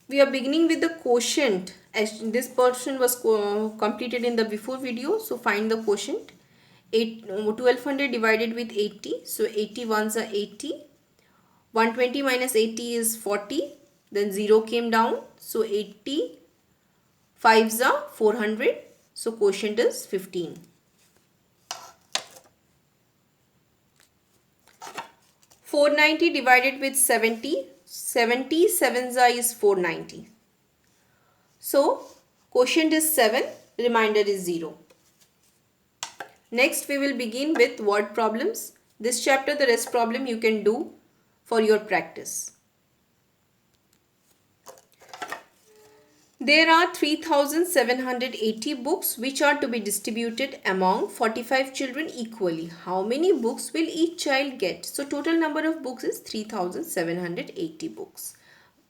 We are beginning with the quotient, as this portion was completed in the before video. So find the quotient. 1200 divided with 80. So 80 ones are 80. 120 minus 80 is 40. Then 0 came down. So 80 fives are 400. So quotient is 15. 490 divided with 70. 70 sevens are is 490. So quotient is 7, remainder is 0. Next we will begin with word problems. This chapter, the rest problem you can do for your practice. There are 3780 books which are to be distributed among 45 children equally. How many books will each child get? So total number of books is 3780 books.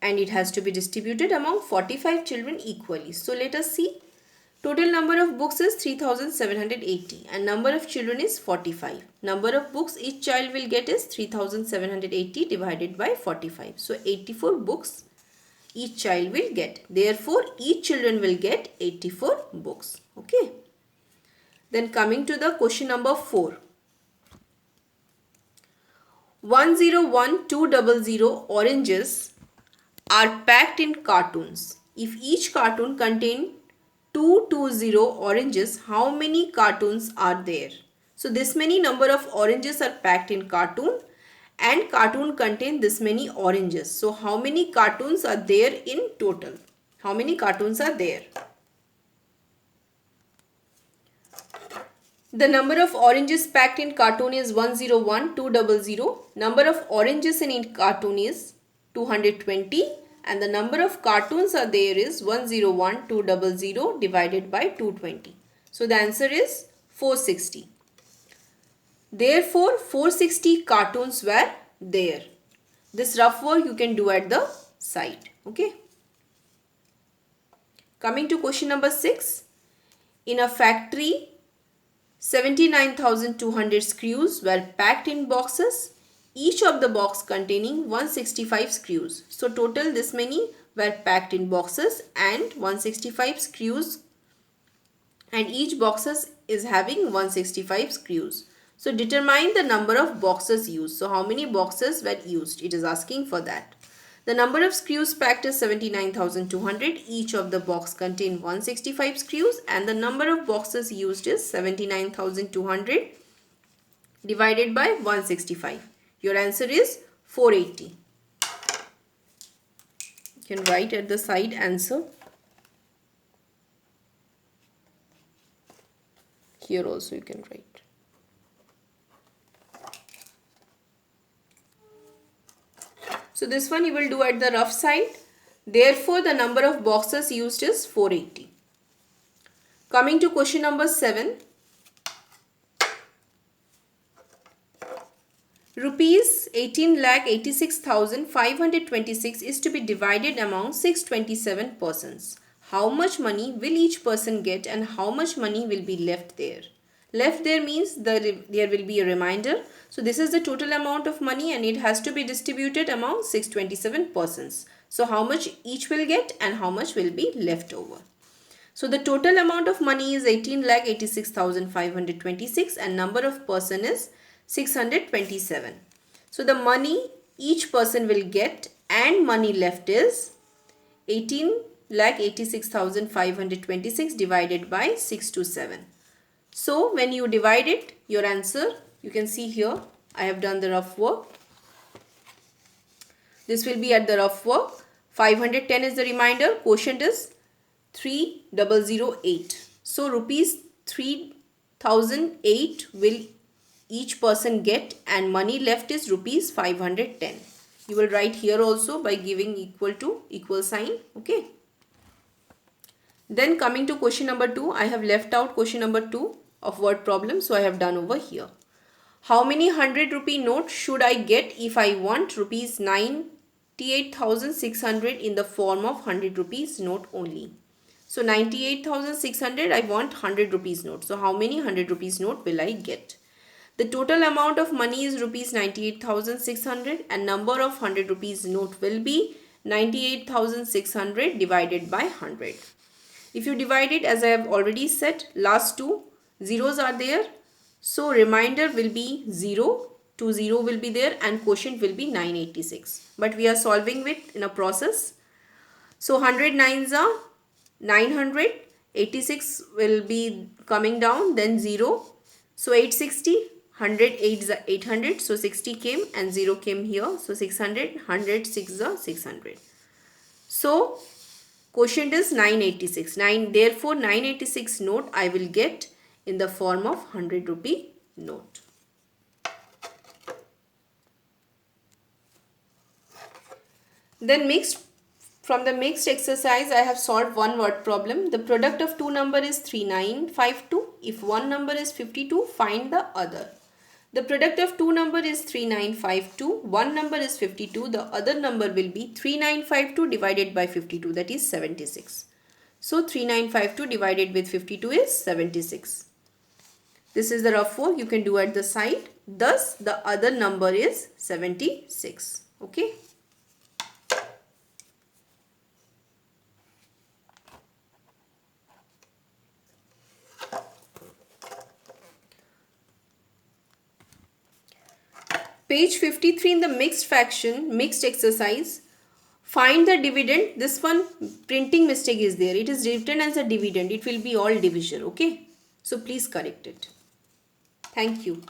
And it has to be distributed among 45 children equally. So let us see. Total number of books is 3780 and number of children is 45. Number of books each child will get is 3780 divided by 45. So 84 books each child will get. Therefore, each children will get 84 books. Okay. Then coming to the question number 4. 101200 oranges are packed in cartons. If each carton contains 220 oranges, how many cartons are there? So this many number of oranges are packed in cartoon and cartoon contain this many oranges. So how many cartons are there in total? How many cartons are there? The number of oranges packed in cartoon is 101200. Number of oranges in cartoon is 220 and the number of cartoons are there is 101200 divided by 220. So the answer is 460. Therefore 460 cartoons were there. This rough work you can do at the site. Okay. Coming to question number 6. In a factory, 79,200 screws were packed in boxes, each of the box containing 165 screws. So total this many were packed in boxes and 165 screws, and each boxes is having 165 screws. So determine the number of boxes used. So how many boxes were used? It is asking for that. The number of screws packed is 79,200. Each of the box contain 165 screws and the number of boxes used is 79,200 divided by 165. Your answer is 480. You can write at the side answer. Here also you can write. So this one you will do at the rough side. Therefore, the number of boxes used is 480. Coming to question number 7. Rupees 18,86,526 is to be divided among 627 persons. How much money will each person get and how much money will be left there? Left there means there will be a remainder. So this is the total amount of money and it has to be distributed among 627 persons. So how much each will get and how much will be left over. So the total amount of money is 18,86,526 and number of person is 627. So the money each person will get and money left is 18,86,526 divided by 627. So when you divide it, your answer, you can see here, I have done the rough work. This will be at the rough work. 510 is the remainder. Quotient is 3008. So rupees 3008 will each person get and money left is rupees 510. You will write here also by giving equal to equal sign. Okay. Then coming to question number 2, I have left out question number 2 of word problem. So I have done over here. How many 100 rupee note should I get if I want rupees 98,600 in the form of 100 rupees note only? So 98,600 I want 100 rupees note. So how many 100 rupees note will I get? The total amount of money is rupees 98,600 and number of 100 rupees note will be 98,600 divided by 100. If you divide it, as I have already said, last two zeros are there. So remainder will be 0. 0 will be there and quotient will be 986. But we are solving it in a process. So 100 nines are 900. 86 will be coming down, then 0. So 860. 100 8 is 800. So 60 came and 0 came here. So 600. 100 6 is 600. So quotient is 986. Therefore 986 note I will get in the form of 100 rupee note. Then from the mixed exercise I have solved one word problem. The product of two number is 3952. If one number is 52, find the other. The product of two number is 3952. One number is 52. The other number will be 3952 divided by 52, that is 76. So 3952 divided with 52 is 76. This is the rough work you can do at the side. Thus the other number is 76. Okay. Page 53 in the mixed fraction, mixed exercise. Find the dividend. This one printing mistake is there. It is written as a dividend. It will be all division. Okay. So please correct it. Thank you.